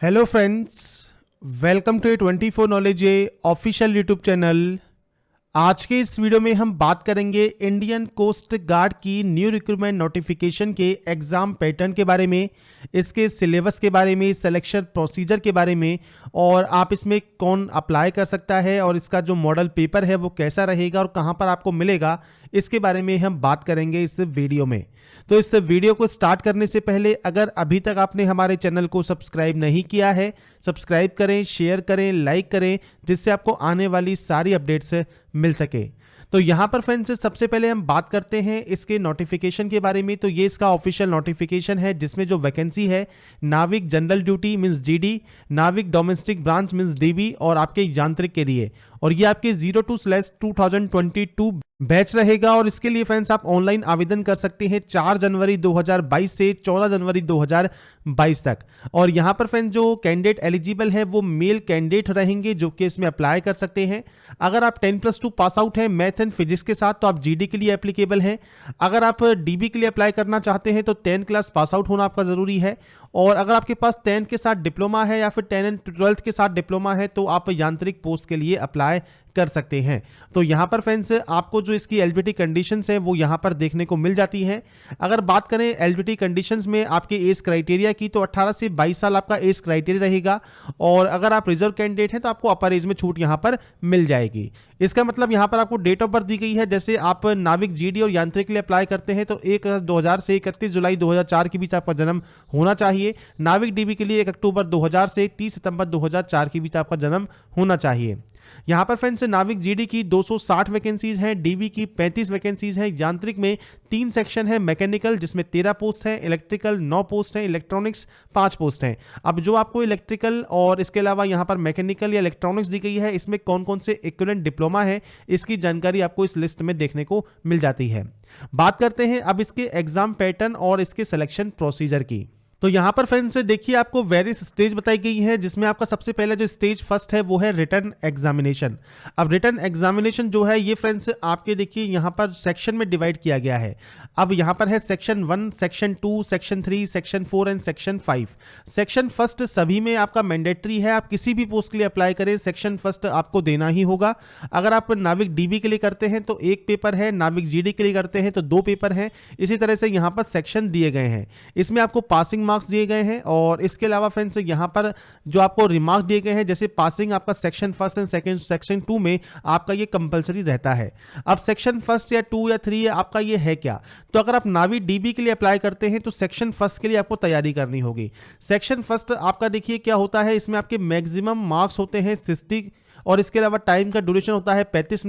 Hello friends, welcome to 24 knowledge official YouTube channel. आज के इस वीडियो में हम बात करेंगे इंडियन कोस्ट गार्ड की न्यू रिक्रूटमेंट नोटिफिकेशन के एग्जाम पैटर्न के बारे में, इसके सिलेबस के बारे में, सिलेक्शन प्रोसीजर के बारे में, और आप इसमें कौन अप्लाई कर सकता है और इसका जो मॉडल पेपर है वो कैसा रहेगा और कहां पर आपको मिलेगा, इसके बारे में हम बात करेंगे इस वीडियो में। तो इस वीडियो को स्टार्ट करने से पहले अगर अभी तक आपने हमारे चैनल को सब्सक्राइब नहीं किया है, सब्सक्राइब करें, शेयर करें, लाइक करें, जिससे आपको आने वाली सारी अपडेट्स मिल सके। तो यहाँ पर फ्रेंड्स सबसे पहले हम बात करते हैं इसके नोटिफिकेशन के बारे में। तो ये इसका ऑफिशियल नोटिफिकेशन है जिसमें जो वैकेंसी है नाविक जनरल ड्यूटी मींस जीडी, नाविक डोमेस्टिक ब्रांच मींस डीबी और आपके यांत्रिक के लिए, और ये आपके 02/2022 बैच रहेगा। और इसके लिए फ्रेंड्स आप ऑनलाइन आवेदन कर सकते हैं 4 जनवरी 2022 से 14 जनवरी 2022 तक। और यहाँ पर फ्रेंड्स जो कैंडिडेट एलिजिबल है वो मेल कैंडिडेट रहेंगे जो कि इसमें अप्लाई कर सकते हैं। अगर आप 10+2 पास आउट है मैथ एंड फिजिक्स के साथ तो आप जीडी के लिए एप्लीकेबल हैं। अगर आप डीबी के लिए अप्लाई करना चाहते हैं तो 10 क्लास पास आउट होना आपका जरूरी है। और अगर आपके पास 10 के साथ डिप्लोमा है या फिर 10 एंड 12 के साथ डिप्लोमा है तो आप यांत्रिक पोस्ट के लिए अप्लाई कर सकते हैं। तो यहाँ पर फ्रेंड्स आपको जो इसकी एलिजिबिलिटी कंडीशंस है वो यहाँ पर देखने को मिल जाती है। अगर बात करें एलिजिबिलिटी कंडीशंस में आपके एज क्राइटेरिया की तो 18 से 22 साल आपका एज क्राइटेरिया रहेगा। और अगर आप रिजर्व कैंडिडेट हैं तो आपको अपर एज में छूट यहाँ पर मिल जाएगी। इसका मतलब यहाँ पर आपको डेट ऑफ बर्थ दी गई है। जैसे आप नाविक जीडी और यांत्रिक के लिए अप्लाई करते हैं तो 1 अगस्त 2000 से 31 जुलाई 2004 के बीच आपका जन्म होना चाहिए। नाविक डीबी के लिए 1 अक्टूबर 2000 से 30 सितंबर 2004 के बीच आपका जन्म होना चाहिए। यहाँ पर फ्रेंड्स नाविक जीडी की 260 वैकेंसीज हैं, डीबी की 35 वैकेंसीज हैं, यांत्रिक में 3 सेक्शन है, मैकेनिकल जिसमें 13 पोस्ट हैं, इलेक्ट्रिकल 9 पोस्ट हैं, इलेक्ट्रॉनिक्स 5 पोस्ट हैं। अब जो आपको इलेक्ट्रिकल और इसके अलावा यहाँ पर मैकेनिकल या इलेक्ट्रॉनिक्स दी गई है इसमें कौन कौन से इक्विवेलेंट डिप्लोमा है इसकी जानकारी आपको इस लिस्ट में देखने को मिल जाती है। बात करते हैं अब इसके एग्जाम पैटर्न और इसके सिलेक्शन प्रोसीजर की। तो यहां पर फ्रेंड्स देखिए आपको वेरियस स्टेज बताई गई है जिसमें आपका सबसे पहले जो स्टेज फर्स्ट है वो है रिटन एग्जामिनेशन। अब रिटन एग्जामिनेशन जो है ये फ्रेंड्स आपके देखिए यहां पर सेक्शन में डिवाइड किया गया है। अब यहां पर है section 1, section 2, section 3, section 4 and section 5। Section first सभी में आपका मैंडेटरी है, आप किसी भी पोस्ट के लिए अप्लाई करें सेक्शन फर्स्ट आपको देना ही होगा। अगर आप नाविक डीबी के लिए करते हैं तो 1 पेपर है, नाविक जीडी के लिए करते हैं तो 2 पेपर हैं। इसी तरह से यहां पर सेक्शन दिए गए हैं, इसमें आपको पासिंग मार्क्स दिए गए हैं। और इसके अलावा फ्रेंड्स यहां पर जो आपको रिमार्क दिए गए हैं जैसे पासिंग आपका section first and second section 2 में आपका ये कंपलसरी रहता है। अब सेक्शन फर्स्ट या 2 या 3 आपका ये है क्या, तो अगर आप नावी डीबी के लिए अप्लाई करते हैं तो सेक्शन फर्स्ट के लिए आपको तैयारी करनी होगी। सेक्शन फर्स्ट आपका देखिए क्या होता है, इसमें आपके मैक्सिमम मार्क्स होते हैं 60 और इसके अलावा टाइम का ड्यूरेशन होता है 45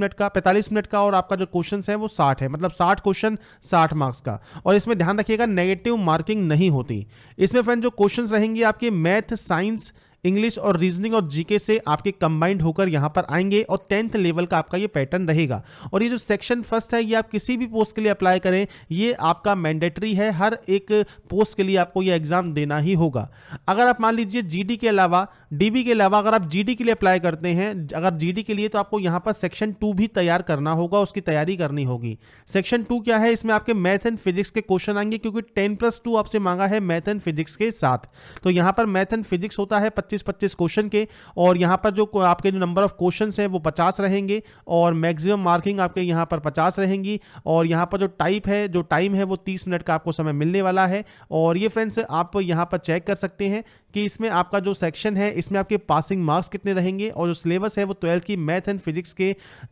मिनट का और आपका जो क्वेश्चन है वो 60 है, मतलब 60 क्वेश्चन 60 मार्क्स का। और इसमें ध्यान रखिएगा नेगेटिव मार्किंग नहीं होती। इसमें फ्रेंड जो क्वेश्चंस रहेंगे आपके मैथ, साइंस, इंग्लिश और रीजनिंग और जीके से आपके कंबाइंड होकर यहां पर आएंगे और 10th लेवल का आपका ये पैटर्न रहेगा। और ये जो सेक्शन फर्स्ट है ये आप किसी भी पोस्ट के लिए अप्लाई करें ये आपका मैंडेटरी है, हर एक पोस्ट के लिए आपको ये एग्जाम देना ही होगा। अगर आप मान लीजिए जीडी के अलावा डीबी के अलावा अगर आप जीडी के लिए अप्लाई करते हैं, अगर जीडी के लिए तो आपको यहां पर सेक्शन 2 भी तैयार करना होगा, उसकी तैयारी करनी होगी। सेक्शन 2 क्या है, इसमें आपके मैथ एंड फिजिक्स के क्वेश्चन आएंगे क्योंकि 10+2 आपसे मांगा है मैथ एंड फिजिक्स के साथ। तो यहां पर मैथ एंड फिजिक्स होता है 25-25 क्वेश्चन के, और यहां पर जो आपके जो नंबर ऑफ क्वेश्चंस हैं वो 50 रहेंगे और मैक्सिमम मार्किंग आपके यहां पर 50 रहेंगी। और यहां पर जो टाइम है वो 30 मिनट का आपको समय मिलने वाला है। और ये फ्रेंड्स आप यहां पर चेक कर सकते हैं कि इसमें आपका जो सेक्शन है इसमें आपके पासिंग मार्क्स कितने रहेंगे और जो सिलेबस है वो 12th की मैथ एंड फिजिक्स के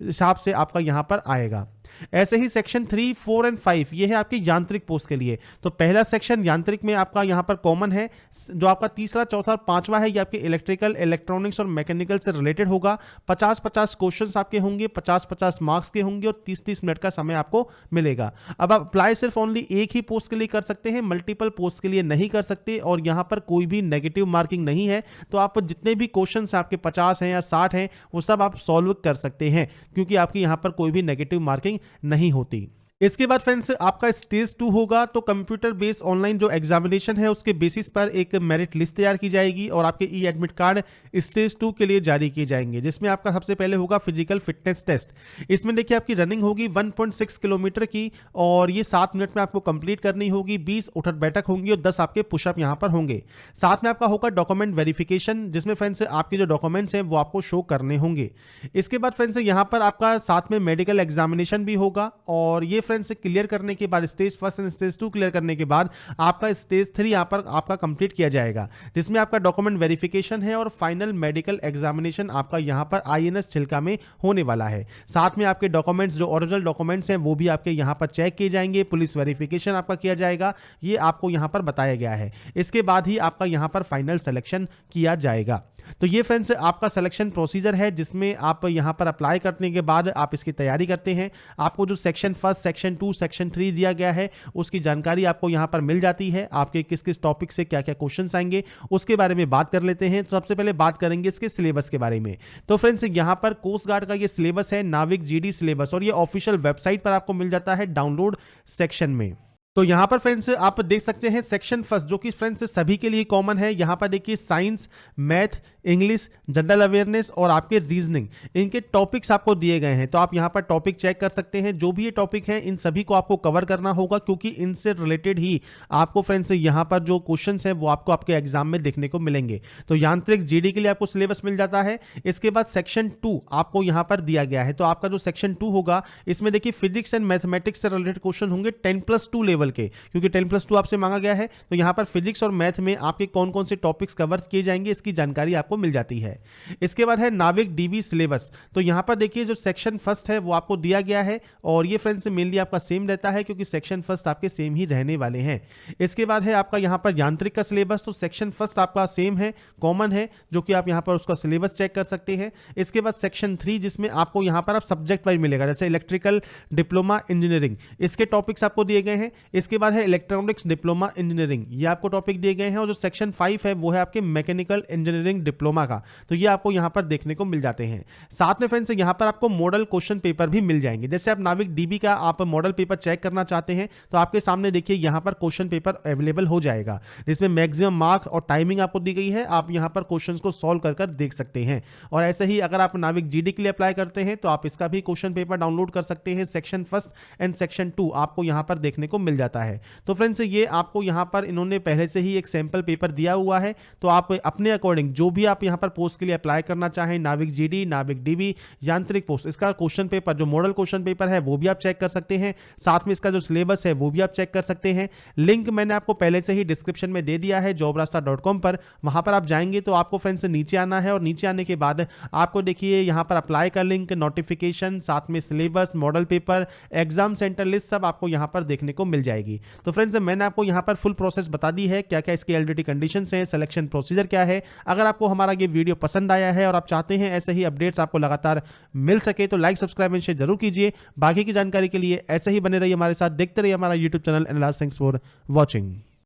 हिसाब से आपका यहां पर आएगा। ऐसे ही सेक्शन 3, 4 एंड 5 ये है आपकी यांत्रिक पोस्ट के लिए। तो पहला सेक्शन यांत्रिक में आपका यहां पर कॉमन है, जो आपका तीसरा, चौथा और पांचवा है ये आपके इलेक्ट्रिकल, इलेक्ट्रॉनिक्स और मैकेनिकल से रिलेटेड होगा। 50-50 क्वेश्चंस आपके होंगे, 50-50 मार्क्स के होंगे और 30-30 मिनट का समय आपको मिलेगा। अब आप अप्लाई सिर्फ ओनली एक ही पोस्ट के लिए कर सकते हैं, मल्टीपल पोस्ट के लिए नहीं कर सकते। और यहां पर कोई भी नेगेटिव मार्किंग नहीं है, तो आप जितने भी क्वेश्चन आपके 50 हैं या 60 हैं वो सब आप सॉल्व कर सकते हैं क्योंकि आपकी यहां पर कोई भी नेगेटिव मार्किंग नहीं होती। इसके बाद फ्रेंड्स आपका स्टेज 2 होगा, तो कंप्यूटर बेस्ड ऑनलाइन जो एग्जामिनेशन है उसके बेसिस पर एक मेरिट लिस्ट तैयार की जाएगी और आपके ई एडमिट कार्ड स्टेज 2 के लिए जारी किए जाएंगे, जिसमें आपका सबसे पहले होगा फिजिकल फिटनेस टेस्ट। इसमें देखिए आपकी रनिंग होगी 1.6 किलोमीटर की और ये 7 मिनट में आपको कंप्लीट करनी होगी। 20 उठक बैठक होंगी और 10 आपके पुशअप यहां पर होंगे। साथ में आपका होगा डॉक्यूमेंट वेरिफिकेशन, जिसमें फ्रेंड्स आपके जो डॉक्यूमेंट्स हैं वो आपको शो करने होंगे। इसके बाद फ्रेंड्स यहां पर आपका साथ में मेडिकल एग्जामिनेशन भी होगा और ये फ्रेंड्स क्लियर करने के बाद स्टेज 1 एंड स्टेज 2 क्लियर करने के बाद आपका स्टेज 3 यहां पर आपका कंप्लीट किया जाएगा, जिसमें आपका डॉक्यूमेंट वेरिफिकेशन है और फाइनल मेडिकल एग्जामिनेशन आपका यहां पर आईएनएस चिल्का में होने वाला है। साथ में आपके डॉक्यूमेंट्स जो ओरिजिनल डॉक्यूमेंट्स हैं वो भी आपके यहां पर चेक किए जाएंगे, पुलिस वेरिफिकेशन आपका किया जाएगा, ये आपको यहां पर बताया गया है। इसके बाद ही आपका यहां पर फाइनल सिलेक्शन किया जाएगा। तो ये फ्रेंड्स आपका सिलेक्शन प्रोसीजर है, जिसमें आप यहां पर अप्लाई करने के बाद आप इसकी तैयारी करते हैं। आपको जो सेक्शन 1, सेक्शन 2, सेक्शन 3 दिया गया है उसकी जानकारी आपको यहां पर मिल जाती है। आपके किस किस टॉपिक से क्या क्या क्वेश्चंस आएंगे उसके बारे में बात कर लेते हैं। तो सबसे पहले बात करेंगे इसके सिलेबस के बारे में। तो फ्रेंड्स यहां पर कोस्ट गार्ड का ये सिलेबस है, नाविक जीडी सिलेबस, और ये ऑफिशियल वेबसाइट पर आपको मिल जाता है डाउनलोड सेक्शन में। तो यहां पर फ्रेंड्स आप देख सकते हैं सेक्शन 1 जो कि फ्रेंड्स सभी के लिए कॉमन है। यहां पर देखिए science, math, English, general awareness और आपके रीजनिंग, इनके टॉपिक्स आपको दिए गए हैं। तो आप यहां पर टॉपिक चेक कर सकते हैं। जो भी ये टॉपिक हैं इन सभी को आपको कवर करना होगा, क्योंकि इनसे रिलेटेड ही आपको फ्रेंड्स यहां पर जो क्वेश्चन है वो आपको आपके एग्जाम में देखने को मिलेंगे। तो यांत्रिक जीडी के लिए आपको सिलेबस मिल जाता है। इसके बाद सेक्शन 2 आपको यहां पर दिया गया है। तो आपका जो सेक्शन 2 होगा इसमें देखिए फिजिक्स एंड मैथमेटिक्स से रिलेटेड क्वेश्चन होंगे 10+2 लेवल के, क्योंकि 10+2 आपसे मांगा गया है। तो यहां पर फिजिक्स और मैथ में आपके कौन कौन से टॉपिक्स कवर किए जाएंगे इसकी जानकारी आपको मिल जाती है। इसके बाद है नाविक डीबी सिलेबस। तो यहां पर देखिए जो सेक्शन 1 है वो आपको दिया गया है और ये फ्रेंड्स मेनली आपका सेम रहता है, क्योंकि सेक्शन 1 आपके सेम ही रहने वाले हैं। इसके बाद है आपका यहां पर यांत्रिक का सिलेबस। तो सेक्शन 1 आपका सेम है, कॉमन है, जो कि आप यहां पर उसका सिलेबस चेक कर सकते हैं। इसके बाद सेक्शन 3 जिसमें आपको यहां पर आप सब्जेक्ट वाइज मिलेगा, जैसे इलेक्ट्रिकल डिप्लोमा इंजीनियरिंग, इसके टॉपिक्स आपको दिए गए हैं। इसके बाद है इलेक्ट्रॉनिक्स डिप्लोमा इंजीनियरिंग, ये आपको टॉपिक दिए गए हैं। और जो सेक्शन 5 है वो है आपके मैकेनिकल इंजीनियरिंग डिप्लोमा का, तो ये आपको यहां पर देखने को मिल जाते हैं। साथ में फ्रेंड्स यहां पर आपको मॉडल क्वेश्चन पेपर भी मिल जाएंगे। जैसे आप नाविक डीबी का आप मॉडल पेपर चेक करना चाहते हैं तो आपके सामने देखिए यहां पर क्वेश्चन पेपर अवेलेबल हो जाएगा, जिसमें मैक्सिमम मार्क और टाइमिंग आपको दी गई है। आप यहां पर क्वेश्चंस को सॉल्व कर देख सकते हैं। और ऐसे ही अगर आप नाविक जीडी के लिए अप्लाई करते हैं तो आप इसका भी क्वेश्चन पेपर डाउनलोड कर सकते हैं। सेक्शन 1 एंड सेक्शन 2 आपको यहां पर देखने को मिल जाता है। तो फ्रेंड्स ये आपको यहां पर इन्होंने पहले से ही एक सैंपल पेपर दिया हुआ है, तो आप अपने अकॉर्डिंग जो भी आप यहां पर पोस्ट के लिए अप्लाई करना चाहें, नाविक जीडी, नाविक डीबी, यांत्रिक पोस्ट, इसका क्वेश्चन पेपर जो मॉडल क्वेश्चन पेपर है वो भी आप चेक कर सकते हैं। साथ में इसका जो सिलेबस है वो भी आप चेक कर सकते हैं। लिंक मैंने आपको पहले से ही डिस्क्रिप्शन में दे दिया है jobrasta.com पर, वहां पर आप जाएंगे तो आपको फ्रेंड्स नीचे आना है और नीचे आने के बाद आपको देखिए यहां पर अप्लाई का लिंक, नोटिफिकेशन, साथ में syllabus, model paper, exam centre list सब आपको यहां पर देखने को मिल जाएगी। तो फ्रेंड्स मैंने आपको यहां पर फुल प्रोसेस बता दी है, क्या क्या इसकी एलिजिबिलिटी कंडीशंस हैं, सिलेक्शन प्रोसीजर क्या है। अगर आपको हमारा ये वीडियो पसंद आया है और आप चाहते हैं ऐसे ही अपडेट्स आपको लगातार मिल सके तो लाइक, सब्सक्राइब एंड शेयर जरूर कीजिए। बाकी की जानकारी के लिए ऐसे ही बने रहिए हमारे साथ, देखते रहिए हमारा YouTube channel analyse. Thanks for watching.